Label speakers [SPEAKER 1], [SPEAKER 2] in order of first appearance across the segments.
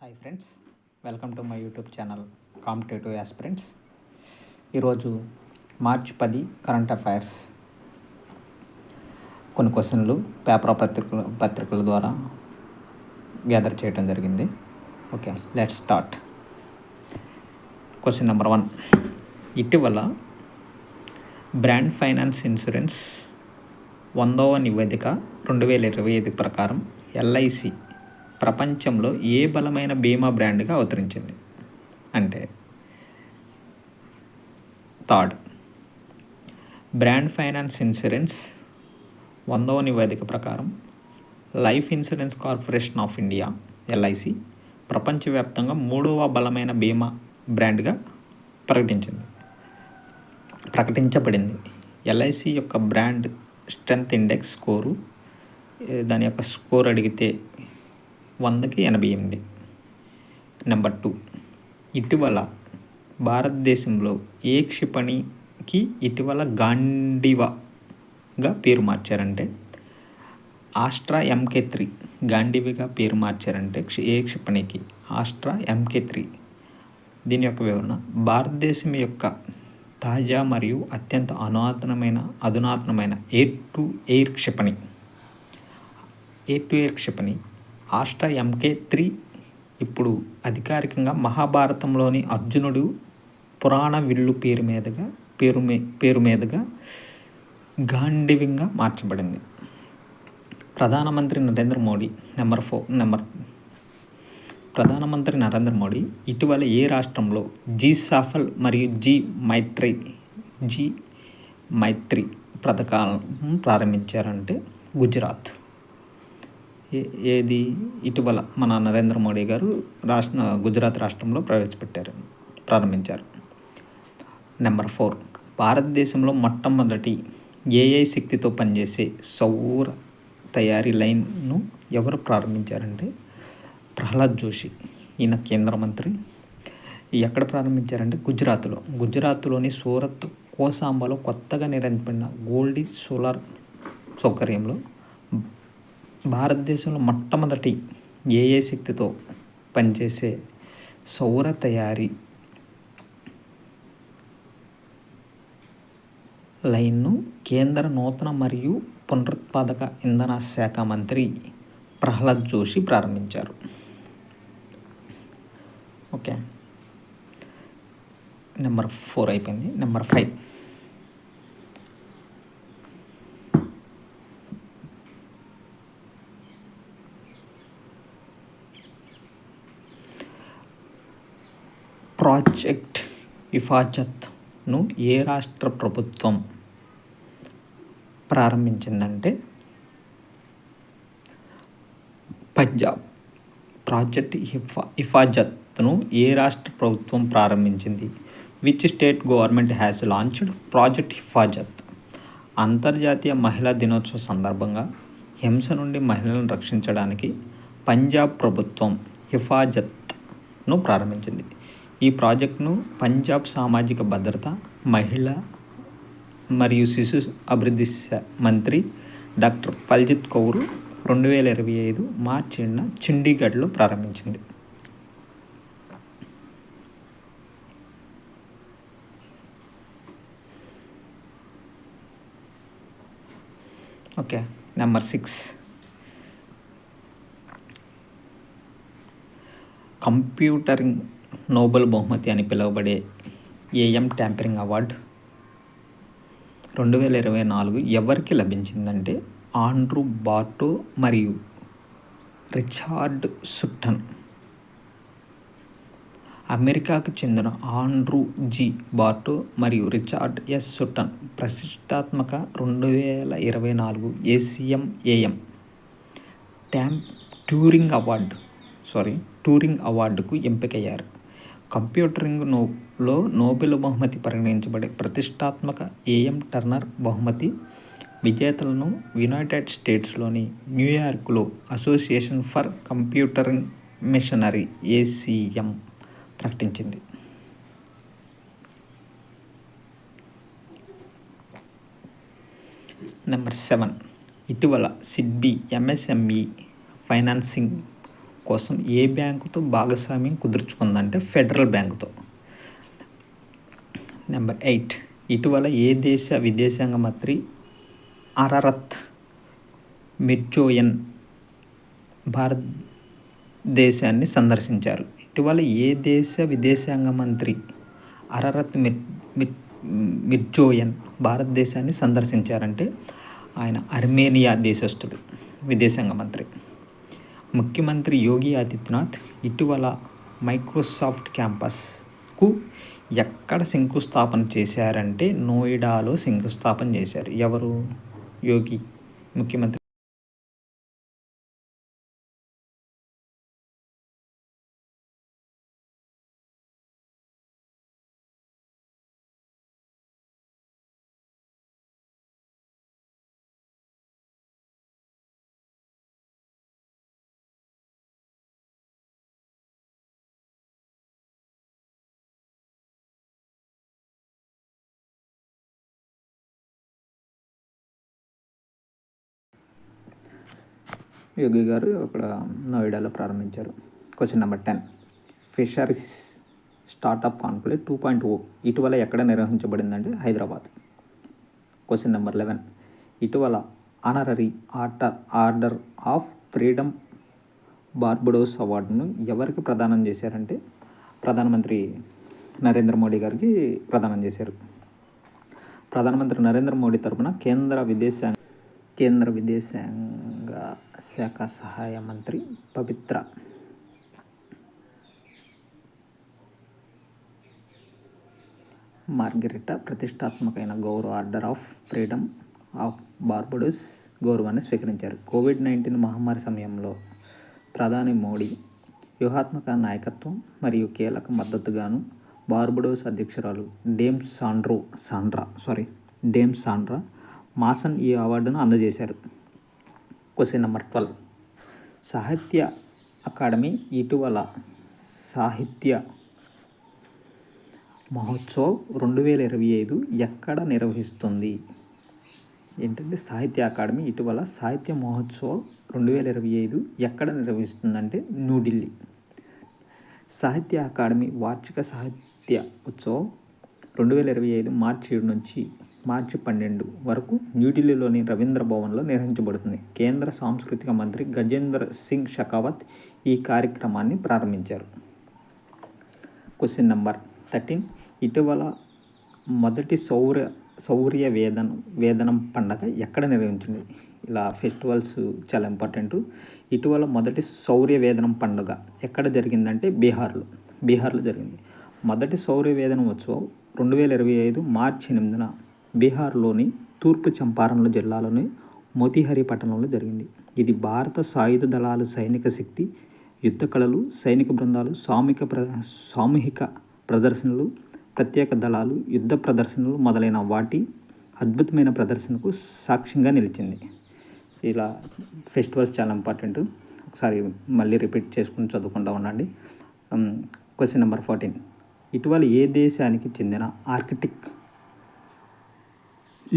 [SPEAKER 1] Hi friends, welcome to my YouTube channel competitive aspirants. ఈరోజు మార్చి 10 current affairs కొన్ని క్వశ్చన్లు paper పత్రికల ద్వారా గ్యాదర్ చేయడం జరిగింది. Okay, let's start. Question number 1. ఇటీవల బ్రాండ్ ఫైనాన్స్ ఇన్సూరెన్స్ 100వ నివేదిక 2025 ప్రకారం ఎల్ఐసి ప్రపంచంలో ఏ బలమైన బీమా బ్రాండ్గా అవతరించింది? అంటే థర్డ్, బ్రాండ్ ఫైనాన్స్ ఇన్సూరెన్స్ 100వ నివేదిక ప్రకారం life insurance corporation of India LIC ప్రపంచవ్యాప్తంగా 3వ బలమైన బీమా బ్రాండ్గా ప్రకటించబడింది. ఎల్ఐసి యొక్క బ్రాండ్ స్ట్రెంత్ ఇండెక్స్ స్కోరు, దాని యొక్క స్కోర్ అడిగితే 100కి 88. నెంబర్ 2, ఇటీవల భారతదేశంలో ఏ క్షిపణికి ఇటీవల గాంధీవాగా పేరు మార్చారంటే ఆస్ట్రా MK3 గాంధీవిగా పేరు మార్చారంటే ఏ క్షిపణికి? ఆస్ట్రా MK3. దీని యొక్క వివరణ: భారతదేశం యొక్క తాజా మరియు అత్యంత అధునాతనమైన ఎయిర్ టు ఎయిర్ క్షిపణి ఆస్ట్రా MK3 ఇప్పుడు అధికారికంగా మహాభారతంలోని అర్జునుడు పురాణ విల్లు పేరు మీదుగా గాంధీవిగా మార్చబడింది. ప్రధానమంత్రి నరేంద్ర మోడీ ఇటీవల ఏ రాష్ట్రంలో జీ సాఫల్ మరియు జీ మైత్రి పథకాలను ప్రారంభించారంటే గుజరాత్. ఇటీవల మన నరేంద్ర మోడీ గారు గుజరాత్ రాష్ట్రంలో ప్రారంభించారు. నెంబర్ 4, భారతదేశంలో మొట్టమొదటి AI శక్తితో పనిచేసే సౌర తయారీ లైన్ను ఎవరు ప్రారంభించారంటే ప్రహ్లాద్ జోషి. ఈయన కేంద్ర మంత్రి. ఎక్కడ ప్రారంభించారంటే గుజరాత్లోని సూరత్ కోసాంబాలో కొత్తగా నిర్మించబడిన గోల్డీ సోలార్ సౌకర్యంలో భారతదేశంలో మొట్టమొదటి AI శక్తితో పనిచేసే సౌర తయారీ లైన్ను కేంద్ర నూతన మరియు పునరుత్పాదక ఇంధన శాఖ మంత్రి ప్రహ్లాద్ జోషి ప్రారంభించారు. ఓకే, నెంబర్ 4 అయిపోయింది. నెంబర్ 5, ప్రాజెక్ట్ హిఫాజత్ను ఏ రాష్ట్ర ప్రభుత్వం ప్రారంభించిందంటే పంజాబ్. ప్రాజెక్ట్ హిఫాజత్ను ఏ రాష్ట్ర ప్రభుత్వం ప్రారంభించింది? Which state government has launched project Hifazat? అంతర్జాతీయ మహిళా దినోత్సవం సందర్భంగా హింస నుండి మహిళలను రక్షించడానికి పంజాబ్ ప్రభుత్వం హిఫాజత్ను ప్రారంభించింది. ఈ ప్రాజెక్టును పంజాబ్ సామాజిక భద్రత, మహిళా మరియు శిశు అభివృద్ధి మంత్రి డాక్టర్ పల్జిత్ కౌర్ 2025 మార్చి 8న చండీగఢ్లో ప్రారంభించింది. ఓకే, నెంబర్ 6, కంప్యూటరింగ్ నోబెల్ బహుమతి అని పిలువబడే AM ట్యాంపరింగ్ అవార్డు 2024 ఎవరికి లభించిందంటే ఆండ్రూ బార్టో మరియు రిచార్డ్ సుట్టన్. అమెరికాకు చెందిన ఆండ్రూ G. బార్టో మరియు రిచార్డ్ S. సుట్టన్ ప్రతిష్టాత్మక 2024 ACM/AM ట్యూరింగ్ అవార్డుకు ఎంపికయ్యారు. కంప్యూటరింగ్లో నోబెల్ బహుమతి పరిగణించబడే ప్రతిష్టాత్మక AM టర్నర్ బహుమతి విజేతలను యునైటెడ్ స్టేట్స్లోని న్యూయార్క్లో association for computing machinery ACM ప్రకటించింది. నెంబర్ 7, ఇటీవల SIDBI MSME ఫైనాన్సింగ్ కోసం ఏ బ్యాంకుతో భాగస్వామ్యం కుదుర్చుకుందంటే ఫెడరల్ బ్యాంకుతో. నెంబర్ 8, ఇటీవల ఏ దేశ విదేశాంగ మంత్రి అరారత్ మిర్జోయన్ భారతదేశాన్ని సందర్శించారు? ఇటీవల ఏ దేశ విదేశాంగ మంత్రి అరారత్ మిర్జోయన్ భారతదేశాన్ని సందర్శించారంటే ఆయన అర్మేనియా దేశస్థుడు విదేశాంగ మంత్రి. ముఖ్యమంత్రి యోగి ఆదిత్యనాథ్ ఇటీవల మైక్రోసాఫ్ట్ క్యాంపస్కు ఎక్కడ శంకుస్థాపన చేశారంటే నోయిడాలో శంకుస్థాపన చేశారు. ఎవరు? యోగి ముఖ్యమంత్రి. యోగి గారు అక్కడ నోయిడాలో ప్రారంభించారు. Question number 10, fisheries startup conclave 2.0 ఇటీవల ఎక్కడ నిర్వహించబడిందంటే హైదరాబాద్. క్వశ్చన్ నెంబర్ 11, ఇటీవల honorary order of freedom Barbados అవార్డును ఎవరికి ప్రదానం చేశారంటే ప్రధానమంత్రి నరేంద్ర మోడీ గారికి ప్రదానం చేశారు. ప్రధానమంత్రి నరేంద్ర మోడీ తరపున కేంద్ర విదేశాంగ శాఖ సహాయ మంత్రి పవిత్ర మార్గెరిటా ప్రతిష్టాత్మకమైన గౌరవ order of freedom of Barbados గౌరవాన్ని స్వీకరించారు. కోవిడ్-19 మహమ్మారి సమయంలో ప్రధాని మోడీ వ్యూహాత్మక నాయకత్వం మరియు కీలక మద్దతుగాను బార్బడోస్ అధ్యక్షురాలు డేమ్ సాండ్రా మాసన్ ఈ అవార్డును అందజేశారు. క్వశ్చన్ నెంబర్ 12, సాహిత్య అకాడమీ ఇటీవల సాహిత్య మహోత్సవ్ 2025 ఎక్కడ నిర్వహిస్తుంది? ఏంటంటే సాహిత్య అకాడమీ ఇటీవల సాహిత్య మహోత్సవ్ 2025 ఎక్కడ నిర్వహిస్తుందంటే న్యూఢిల్లీ. సాహిత్య అకాడమీ వార్షిక సాహిత్య ఉత్సవం 2025 మార్చి 7 నుంచి మార్చి 12 వరకు న్యూఢిల్లీలోని రవీంద్ర భవన్లో నిర్వహించబడుతుంది. కేంద్ర సాంస్కృతిక మంత్రి గజేంద్ర సింగ్ షెకావత్ ఈ కార్యక్రమాన్ని ప్రారంభించారు. క్వశ్చన్ నెంబర్ 13, ఇటీవల మొదటి శౌర్య వేదనం పండగ ఎక్కడ నిర్వహించింది? ఇలా ఫెస్టివల్స్ చాలా ఇంపార్టెంట్. ఇటీవల మొదటి శౌర్య వేదనం పండుగ ఎక్కడ జరిగిందంటే బీహార్లో జరిగింది. మొదటి శౌర్య వేదనం ఉత్సవం 2025 మార్చి 8న బీహార్లోని తూర్పు చంపారణ్ జిల్లాలోని మోతీహరి పట్టణంలో జరిగింది. ఇది భారత సాయుధ దళాలు సైనిక శక్తి, యుద్ధ కళలు, సైనిక బృందాలు, సామూహిక ప్రదర్శనలు, ప్రత్యేక దళాలు యుద్ధ ప్రదర్శనలు మొదలైన వాటి అద్భుతమైన ప్రదర్శనకు సాక్ష్యంగా నిలిచింది. ఇలా ఫెస్టివల్స్ చాలా ఇంపార్టెంట్. ఒకసారి మళ్ళీ రిపీట్ చేసుకుని చదువుకుంటూ ఉండండి. క్వశ్చన్ నెంబర్ 14, ఇటీవల ఏ దేశానికి చెందిన ఆర్కిటెక్ట్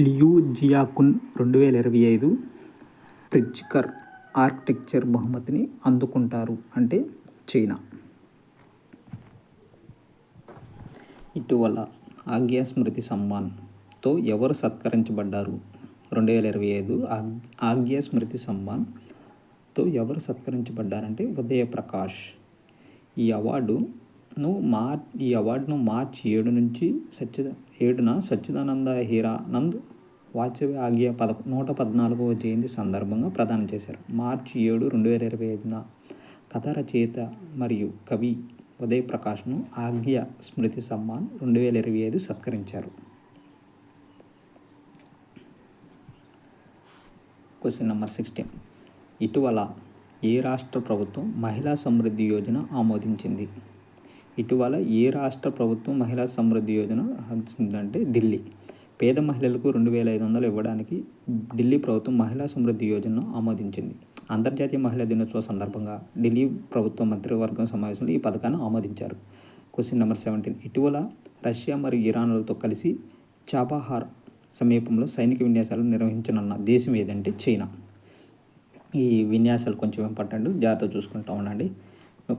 [SPEAKER 1] లియూ జియాకున్ 2025 ప్రిట్జ్కర్ ఆర్కిటెక్చర్ బహుమతిని అందుకుంటారు అంటే చైనా. ఇటీవల ఆగ్యా స్మృతి సమ్మాన్తో ఎవరు సత్కరించబడ్డారు? 2025 ఆగ్యా స్మృతి సమ్మాన్తో ఎవరు సత్కరించబడ్డారంటే ఉదయ ప్రకాష్. ఈ అవార్డును మార్చి 7న సచ్చిదానంద హీరానంద్ వాజపేయి ఆగ్యా 114వ జయంతి సందర్భంగా ప్రదానం చేశారు. మార్చి 7, 2025న కథ రచయిత మరియు కవి ఉదయ్ ప్రకాష్ను ఆగ్యా స్మృతి సమ్మాన్ 2025 సత్కరించారు. క్వశ్చన్ నెంబర్ 16, ఇటీవల ఏ రాష్ట్ర ప్రభుత్వం మహిళా సమృద్ధి యోజన ఆమోదించింది? ఇటీవల ఏ రాష్ట్ర ప్రభుత్వం మహిళా సమృద్ధి యోజన అంటే ఢిల్లీ. పేద మహిళలకు 2,500 ఇవ్వడానికి ఢిల్లీ ప్రభుత్వం మహిళా సమృద్ధి యోజనను ఆమోదించింది. అంతర్జాతీయ మహిళా దినోత్సవం సందర్భంగా ఢిల్లీ ప్రభుత్వ మంత్రివర్గం సమావేశంలో ఈ పథకాన్ని ఆమోదించారు. క్వశ్చన్ నెంబర్ 17, ఇటీవల రష్యా మరియు ఇరాన్లతో కలిసి చాబహార్ సమీపంలో సైనిక విన్యాసాలు నిర్వహించనున్న దేశం ఏదంటే చైనా. ఈ విన్యాసాలు కొంచెం ఇంపార్టెంట్, జాగ్రత్త చూసుకుంటూ ఉండండి.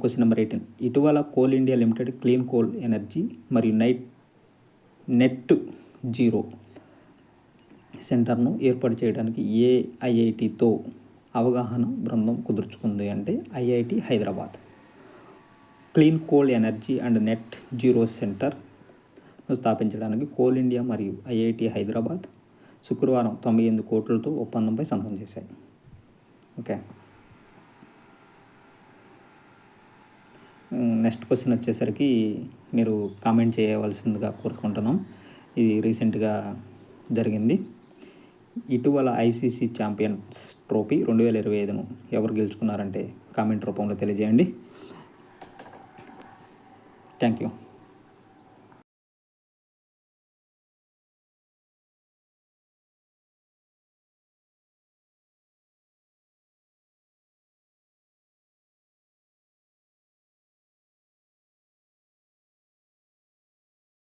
[SPEAKER 1] Question number 18. ఇటీవల coal India limited clean coal energy మరియు నెట్ జీరో సెంటర్ను ఏర్పాటు చేయడానికి ఏ ఐఐటితో అవగాహన బృందం కుదుర్చుకుంది అంటే IIT Hyderabad. Clean coal energy and net zero సెంటర్ను స్థాపించడానికి కోల్ ఇండియా మరియు ఐఐటి హైదరాబాద్ శుక్రవారం 98 కోట్లతో ఒప్పందంపై సంతకం చేశాయి. ఓకే, నెక్స్ట్ క్వశ్చన్ వచ్చేసరికి మీరు కామెంట్ చేయవలసిందిగా కోరుకుంటున్నాం. ఇది రీసెంట్గా జరిగింది. ఇటీవల ఐసీసీ ఛాంపియన్స్ ట్రోఫీ 2025ను ఎవరు గెలుచుకున్నారంటే కామెంట్ రూపంలో తెలియజేయండి. Thank you.